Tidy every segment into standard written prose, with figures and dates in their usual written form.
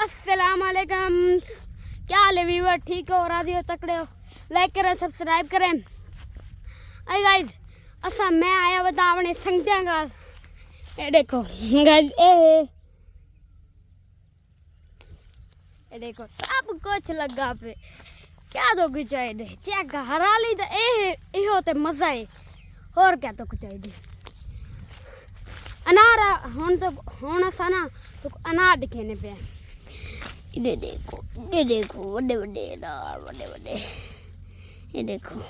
अस्सलाम वालेकुम। क्या हाल है व्यूअर? ठीक हो? राजी हो? तकड़े हो? लाइक करें, सब्सक्राइब करें। अरे गाइस असा मैं आया बता अपने संगतियां का। ये देखो गाइस, ये देखो सब कुछ लगा पे। क्या तो कुछ चाहिए? चेक हरा ली तो ये होते मजा है। और क्या तो कुछ चाहिए? अनार होना सा ना तो अनार दिखेने पे। ये देखो बड़े बड़े अनार, बड़े बड़े। ये देखो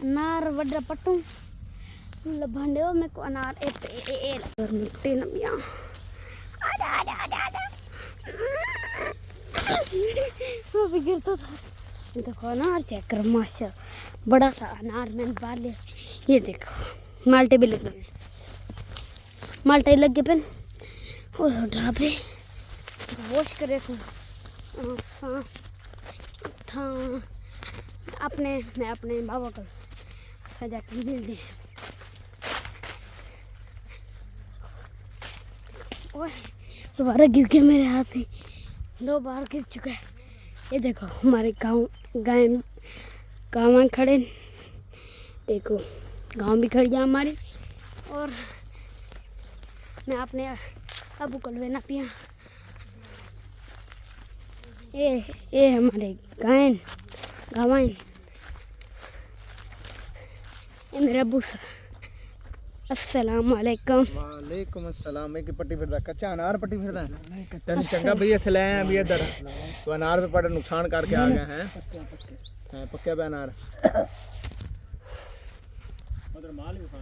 अनार बड़ा पट्टू लभंडे हो मेरे को अनार ए और मिट्टी नमिया। आजा आजा आजा आजा। वो भी गिरता था। देखो अनार चेक करो, माशा बड़ा सा अनार मैंने बाहर लिया। ये देखो माल्टे भी लगे, माल्टे लगे पेन और ढाबे वॉश करे था अपने। मैं अपने बाबा को सजा के मिल दे। दोबारा गिर के मेरे हाथ से 2 बार गिर चुका है। ये देखो हमारे गाँव खड़े, देखो गांव भी खड़ी है हमारी। और मैं अपने अबू को लेना पिया। ये हमारे गाँव ये मेरा अबू। अस्सलाम वालेकुम। वालेकुम अस्सलाम। एक पट्टी फिरदा कच्चा अनार पट्टी फिरदा तेन चंगा भई इत्थे ले आया भी इधर तो अनार पे बड़ा नुकसान करके आ गया है। पक्के पे अनार उधर माल भी खा